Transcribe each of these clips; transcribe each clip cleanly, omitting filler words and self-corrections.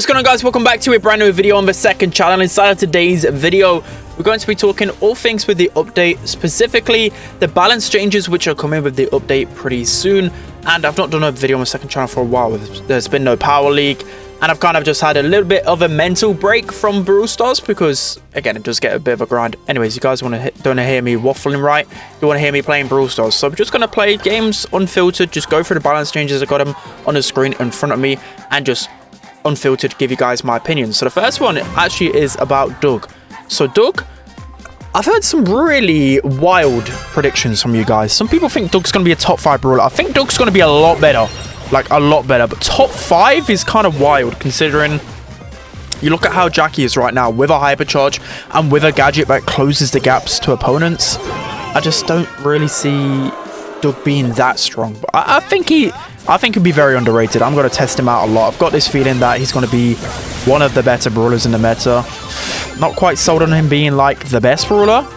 What's going on, guys? Welcome back to a brand new video on the second channel. Inside of today's video, we're going to be talking all things with the update, specifically the balance changes which are coming with the update pretty soon. And I've not done a video on the second channel for a while. There's been no Power League, and I've kind of just had a little bit of a mental break from Brawl Stars because, again, it does get a bit of a grind. Anyways, you guys don't want to hear me waffling, right? You want to hear me playing Brawl Stars. So I'm just going to play games unfiltered, just go through the balance changes. I got them on the screen in front of me and just unfiltered give you guys my opinion. So the first one actually is about Doug. So Doug, I've heard some really wild predictions from you guys. Some people think Doug's going to be a top 5 brawler. I think Doug's going to be a lot better. Like, a lot better. But top 5 is kind of wild, considering you look at how Jackie is right now with a hypercharge and with a gadget that closes the gaps to opponents. I just don't really see Doug being that strong. But I think he'd be very underrated. I'm going to test him out a lot. I've got this feeling that he's going to be one of the better brawlers in the meta. Not quite sold on him being like the best brawler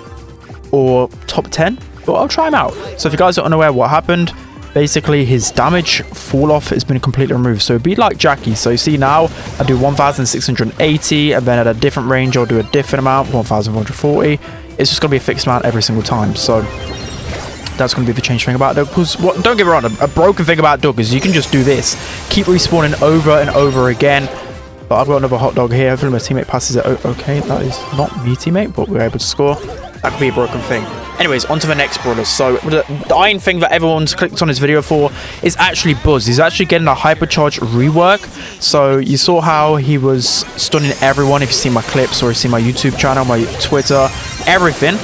or top 10, but I'll try him out. So if you guys are unaware what happened, basically his damage fall off has been completely removed. So it'd be like Jackie. So you see now I do 1,680, and then at a different range I'll do a different amount, 1,140. It's just going to be a fixed amount every single time. So that's going to be the change thing about Doug. Because don't get me wrong, a broken thing about Doug is you can just do this, keep respawning over and over again. But I've got another hot dog here. Hopefully my teammate passes it. Okay, that is not me teammate, but we're able to score. That could be a broken thing. Anyways, on to the next brawler. So the dying thing that everyone's clicked on this video for is actually Buzz. He's actually getting a hypercharge rework. So you saw how he was stunning everyone. If you see my clips or you see my YouTube channel, my Twitter, everything.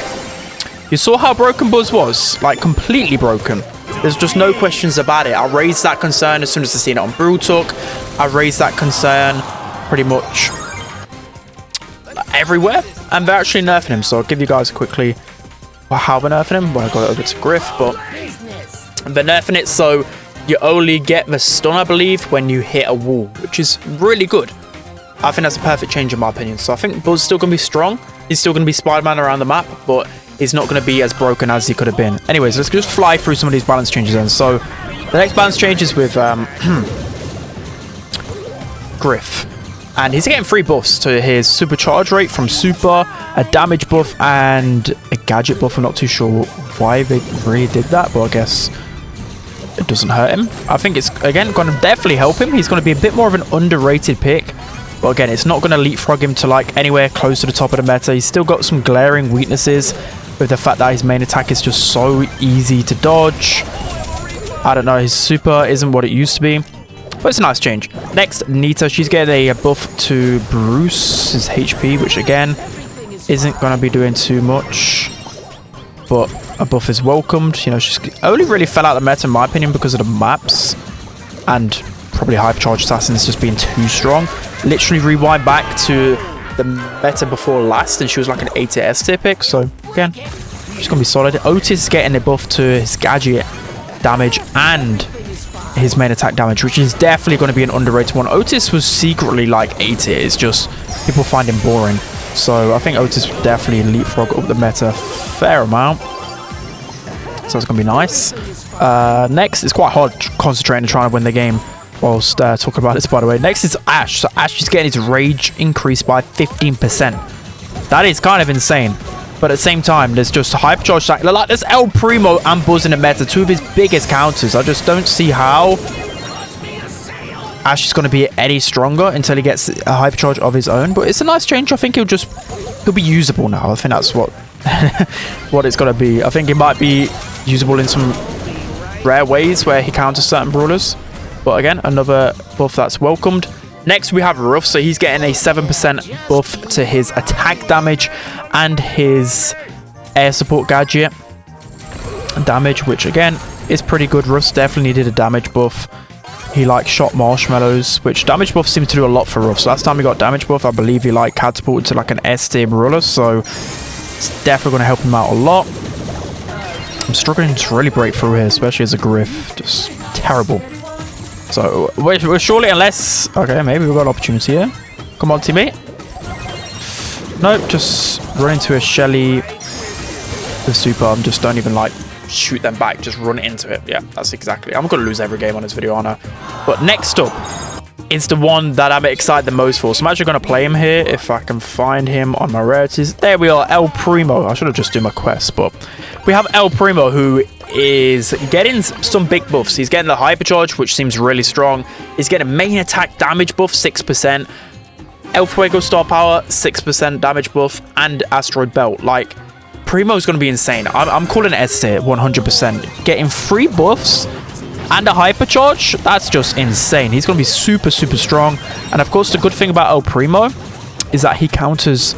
You saw how broken Buzz was, like completely broken. There's just no questions about it. I raised that concern as soon as I seen it on Brawl Talk. I raised that concern pretty much everywhere, and they're actually nerfing him. So I'll give you guys quickly how they're nerfing him when I got it over to Griff. But they're nerfing it so you only get the stun, I believe, when you hit a wall, which is really good. I think that's a perfect change in my opinion. So I think Buzz's still going to be strong. He's still going to be Spider-Man around the map, but he's not going to be as broken as he could have been. Anyways, let's just fly through some of these balance changes then. So the next balance change is with Griff. And he's getting 3 buffs to his supercharge rate from super, a damage buff, and a gadget buff. I'm not too sure why they really did that, but I guess it doesn't hurt him. I think it's, again, going to definitely help him. He's going to be a bit more of an underrated pick. But again, it's not going to leapfrog him to like anywhere close to the top of the meta. He's still got some glaring weaknesses with the fact that his main attack is just so easy to dodge. I don't know, his super isn't what it used to be. But it's a nice change. Next, Nita. She's getting a buff to Bruce's HP, which again isn't going to be doing too much. But a buff is welcomed. You know, she's only really fell out of the meta in my opinion because of the maps. And probably Hypercharge Assassin's just being too strong. Literally rewind back to the meta before last, and she was like an 80 S tier pick. So again, she's going to be solid. Otis is getting a buff to his gadget damage and his main attack damage, which is definitely going to be an underrated one. Otis was secretly like 80. It's just people find him boring. So I think Otis would definitely leapfrog up the meta a fair amount. So it's going to be nice. Next, it's quite hard concentrating and trying to win the game whilst talking about this, by the way. Next is Ash. So Ash is getting his rage increased by 15%. That is kind of insane. But at the same time, there's just hypercharge stack. Like, there's El Primo and Buzz in the meta, 2 of his biggest counters. I just don't see how Ash is going to be any stronger until he gets a hypercharge of his own. But it's a nice change. I think he'll be usable now. I think that's what what it's going to be. I think he might be usable in some rare ways where he counters certain brawlers. But again, another buff that's welcomed. Next, we have Ruff. So he's getting a 7% buff to his attack damage and his air support gadget damage, which again is pretty good. Ruff's definitely needed a damage buff. He like shot marshmallows, which damage buffs seem to do a lot for Ruff. So last time he got damage buff, I believe he like catapulted to like an S tier brawler. So it's definitely going to help him out a lot. I'm struggling to really break through here, especially as a Griff. Just terrible. So we're surely, unless, okay, maybe we've got an opportunity here. Come on, teammate. Nope, just run into a Shelly. The super, just don't even like shoot them back, just run into it. Yeah, that's exactly. I'm going to lose every game on this video, aren't I? But next up, is the one that I'm excited the most for. So I'm actually going to play him here if I can find him on my rarities. There we are, El Primo. I should have just done my quest, but we have El Primo, who is getting some big buffs. He's getting the hypercharge, which seems really strong. He's getting main attack damage buff 6%, El Fuego star power 6% damage buff, and asteroid belt. Like, Primo's going to be insane. I'm calling it S tier 100%. Getting 3 buffs and a hypercharge, that's just insane. He's going to be super, super strong. And of course, the good thing about El Primo is that he counters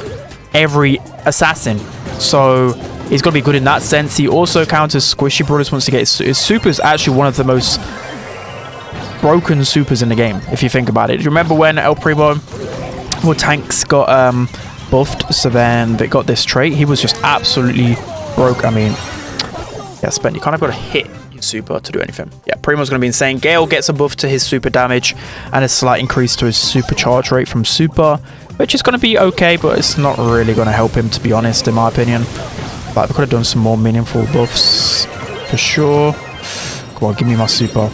every assassin. So he's going to be good in that sense. He also counters squishy brawlers once he gets his super. Is actually one of the most broken supers in the game, if you think about it. Do you remember when El Primo, well, tanks got buffed, so then they got this trait? He was just absolutely broke. I mean, yeah, Spen, you kind of got to hit super to do anything. Yeah, Primo's going to be insane. Gale gets a buff to his super damage and a slight increase to his super charge rate from super, which is going to be okay, but it's not really going to help him, to be honest, in my opinion. But we could have done some more meaningful buffs for sure. Come on, give me my super.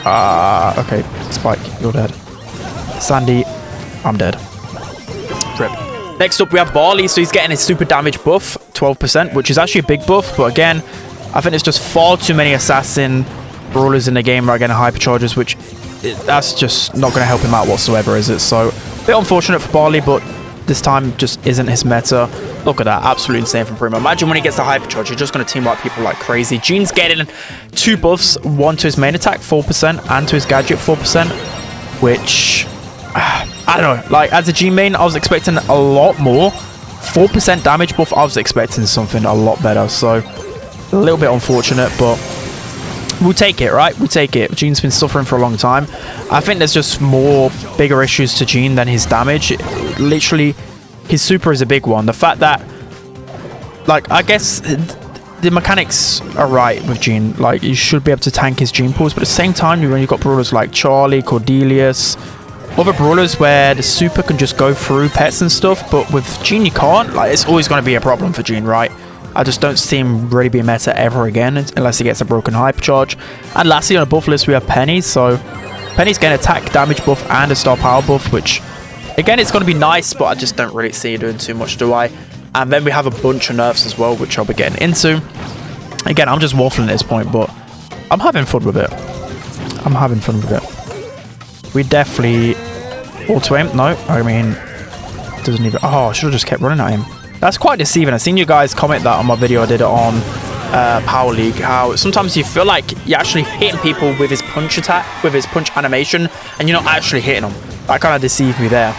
Okay, Spike, you're dead. Sandy, I'm dead. Rip. Next up, we have Barley. So he's getting his super damage buff, 12%, which is actually a big buff, but again, I think there's just far too many assassin brawlers in the game right getting hypercharges, which that's just not going to help him out whatsoever, is it? So a bit unfortunate for Barley, but this time just isn't his meta. Look at that, absolutely insane from Primo. Imagine when he gets the hypercharge, you're just going to team wipe people like crazy. Jean's getting 2 buffs, one to his main attack 4% and to his gadget 4%, which I don't know. Like, as a Jean main, I was expecting a lot more. 4% damage buff, I was expecting something a lot better. So a little bit unfortunate, but we'll take it, right? We'll take it. Jean's been suffering for a long time. I think there's just more bigger issues to Jean than his damage. Literally, his super is a big one. The fact that, like, I guess the mechanics are right with Jean. Like, you should be able to tank his Jean pools, but at the same time, when you've got brawlers like Charlie, Cordelius, other brawlers where the super can just go through pets and stuff, but with Jean you can't. Like, it's always going to be a problem for Jean, right? I just don't see him really be meta ever again unless he gets a broken hypercharge. And lastly, on the buff list, we have Penny. So Penny's getting attack damage buff and a star power buff, which again, it's going to be nice, but I just don't really see you doing too much, do I? And then we have a bunch of nerfs as well, which I'll be getting into. Again, I'm just waffling at this point, but I'm having fun with it. I'm having fun with it. We definitely auto aim. No, I mean, doesn't even. Oh, I should have just kept running at him. That's quite deceiving. I've seen you guys comment that on my video I did it on Power League, how sometimes you feel like you're actually hitting people with his punch attack, with his punch animation, and you're not actually hitting them. That kind of deceived me there.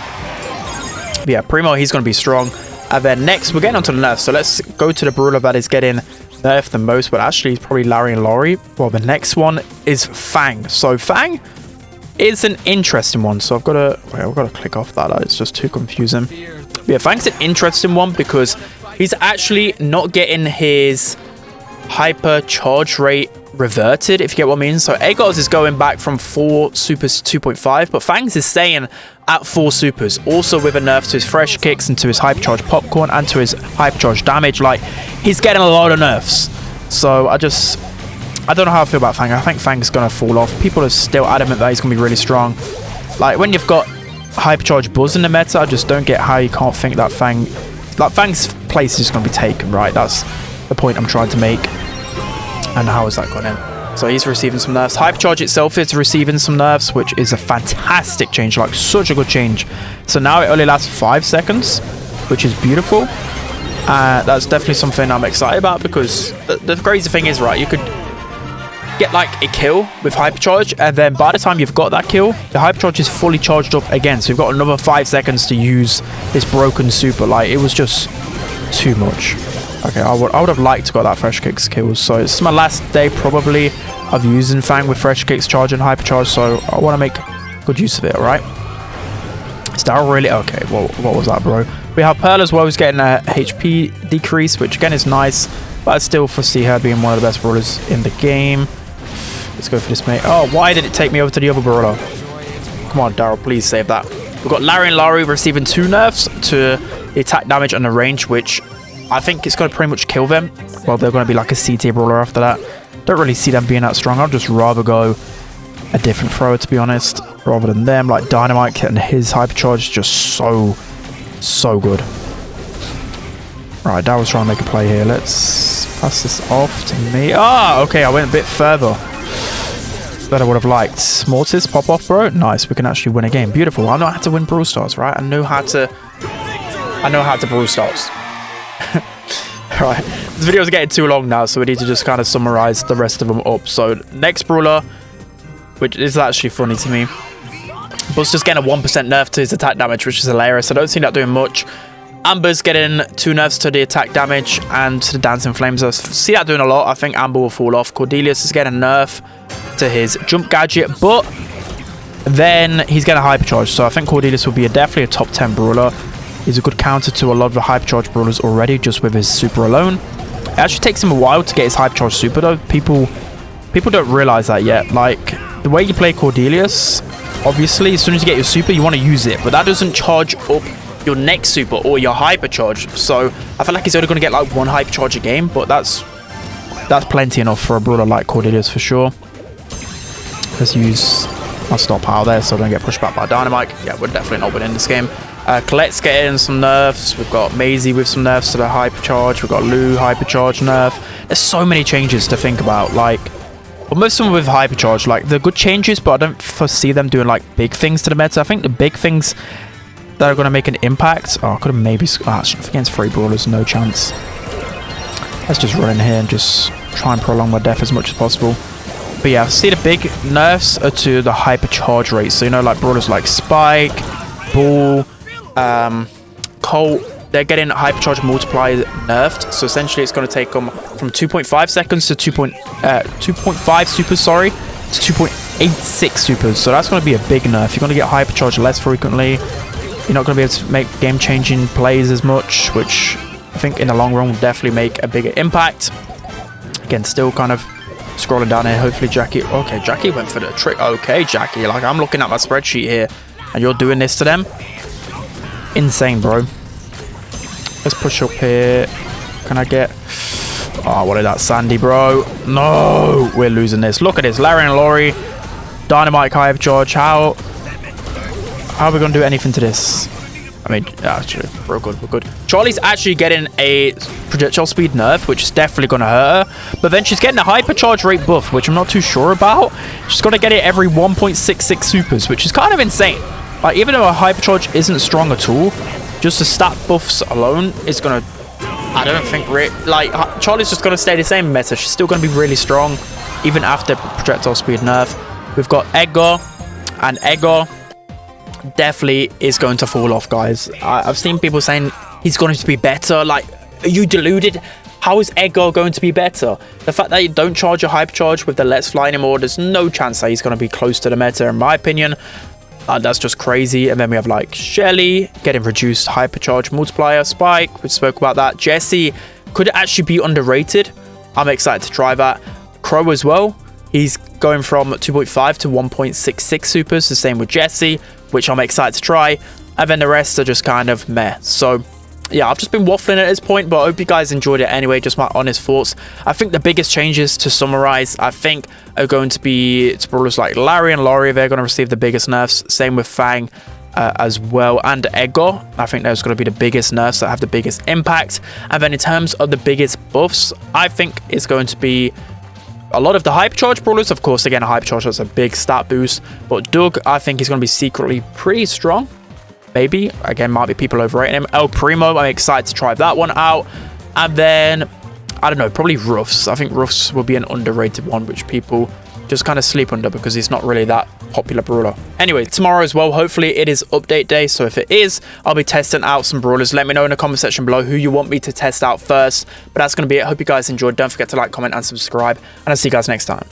But yeah, Primo, he's going to be strong. And then next, we're getting onto the nerfs. So let's go to the brawler that is getting nerfed the most, but actually it's probably Larry and Laurie. Well, the next one is Fang. So Fang is an interesting one. So I've got to, wait, I've got to click off that. It's just too confusing. But yeah, Fang's an interesting one because he's actually not getting his hyper charge rate reverted, if you get what I mean. So Aegis is going back from 4 supers to 2.5, but Fangs is staying at 4 supers, also with a nerf to his fresh kicks and to his hypercharge popcorn and to his hypercharge damage. Like, he's getting a lot of nerfs. So I don't know how I feel about Fang. I think Fang's gonna fall off. People are still adamant that he's gonna be really strong. Like, when you've got hypercharge buzz in the meta, I just don't get how you can't think that Fang, like, Fang's place is just gonna be taken, right? That's the point I'm trying to make. And how has that gone in? So he's receiving some nerfs. Hypercharge itself is receiving some nerfs, which is a fantastic change, like such a good change. So now it only lasts 5 seconds, which is beautiful. That's definitely something I'm excited about, because the crazy thing is, right, you could get like a kill with hypercharge, and then by the time you've got that kill, the hypercharge is fully charged up again. So you've got another 5 seconds to use this broken super. Like, it was just too much. Okay, I would have liked to got that fresh kicks kills. So it's my last day probably of using Fang with fresh kicks, charge and hypercharge. So I want to make good use of it, alright? Is that really okay? Well, what was that, bro? We have Pearl as well, who's getting a HP decrease, which again is nice, but I still foresee her being one of the best brawlers in the game. Let's go for this, mate. Oh, why did it take me over to the other brawler? Come on, Daryl, please save that. We've got Larry and Laurie receiving 2 nerfs to the attack damage and the range, which I think it's going to pretty much kill them. Well, they're going to be like a CT brawler after that. Don't really see them being that strong. I'd just rather go a different thrower, to be honest, rather than them. Like Dynamite and his hypercharge is just so good. Right, Dow was trying to make a play here. Let's pass this off to me. Ah, okay, I went a bit further than I would have liked. Mortis, pop off, bro. Nice, we can actually win a game. Beautiful. I know how to win Brawl Stars, right? I know how to Brawl Stars. Right, this video is getting too long now, so we need to just kind of summarize the rest of them up. So next brawler, which is actually funny to me, Bull's just getting a 1% nerf to his attack damage, which is hilarious. I don't see that doing much. Amber's getting 2 nerfs to the attack damage and to the Dancing Flames. I see that doing a lot. I think Amber will fall off. Cordelius is getting a nerf to his jump gadget, but then he's getting a hypercharge. So I think Cordelius will be definitely a top 10 brawler. He's a good counter to a lot of the hypercharge brawlers already, just with his super alone. It actually takes him a while to get his hypercharge super though. People don't realize that yet. Like, the way you play Cordelius, obviously, as soon as you get your super, you want to use it, but that doesn't charge up your next super or your hypercharge. So I feel like he's only going to get like 1 hypercharge a game, but that's plenty enough for a brawler like Cordelius for sure. Let's use our star power there so I don't get pushed back by Dynamite. Yeah, we're definitely not winning this game. Colette's getting some nerfs. We've got Maisie with some nerfs to the hypercharge. We've got Lou hypercharge nerf. There's so many changes to think about. Like, but most of them with hypercharge, like, they're good changes, but I don't foresee them doing like big things to the meta. I think the big things that are going to make an impact. Oh, I could have maybe against 3 brawlers, no chance. Let's just run in here and just try and prolong my death as much as possible. But yeah, I see the big nerfs are to the hypercharge rate. So, you know, like brawlers like Spike, Bull, Colt, they're getting hypercharge multiplier nerfed. So essentially it's going to take them from 2.5 seconds to 2.5 supers, sorry, to 2.86 supers. So that's going to be a big nerf. You're going to get hypercharge less frequently. You're not going to be able to make game-changing plays as much, which I think in the long run will definitely make a bigger impact. Again, still kind of scrolling down here. Hopefully Jackie... Okay, Jackie went for the trick. Okay, Jackie. Like, I'm looking at my spreadsheet here, and you're doing this to them. Insane, bro. Let's push up here. Can I get... Oh, what is that? Sandy, bro. No! We're losing this. Look at this. Larry and Laurie. Dynamite hypercharge. How are we going to do anything to this? I mean, actually, we're good. We're good. Charlie's actually getting a projectile speed nerf, which is definitely going to hurt her. But then she's getting a hypercharge rate buff, which I'm not too sure about. She's going to get it every 1.66 supers, which is kind of insane. Like, even though a hypercharge isn't strong at all, just the stat buffs alone is going to... I don't think... Like, Charlie's just going to stay the same meta. She's still going to be really strong, even after projectile speed nerf. We've got Edgar, and Edgar definitely is going to fall off, guys. I've seen people saying he's going to be better. Like, are you deluded? How is Edgar going to be better? The fact that you don't charge a hypercharge with the Let's Fly anymore, there's no chance that he's going to be close to the meta, in my opinion. That's just crazy. And then we have like Shelly getting reduced hypercharge multiplier. Spike, we spoke about that. Jesse could actually be underrated. I'm excited to try that. Crow as well. He's going from 2.5 to 1.66 supers. The same with Jesse, which I'm excited to try. And then the rest are just kind of meh. So yeah, I've just been waffling at this point, but I hope you guys enjoyed it anyway. Just my honest thoughts. I think the biggest changes, to summarize, I think are going to be to brawlers like Larry and Laurie. They're going to receive the biggest nerfs. Same with Fang as well, and Edgar. I think those going to be the biggest nerfs that have the biggest impact. And then in terms of the biggest buffs, I think it's going to be a lot of the hypercharge brawlers. Of course, again, a hypercharge, that's a big stat boost. But Doug, I think he's going to be secretly pretty strong. Maybe. Again, might be people overrating him. El Primo, I'm excited to try that one out. And then, I don't know, probably Ruffs. I think Ruffs will be an underrated one, which people just kind of sleep under because he's not really that popular brawler. Anyway, tomorrow as well, hopefully it is update day. So if it is, I'll be testing out some brawlers. Let me know in the comment section below who you want me to test out first. But that's going to be it. Hope you guys enjoyed. Don't forget to like, comment, and subscribe. And I'll see you guys next time.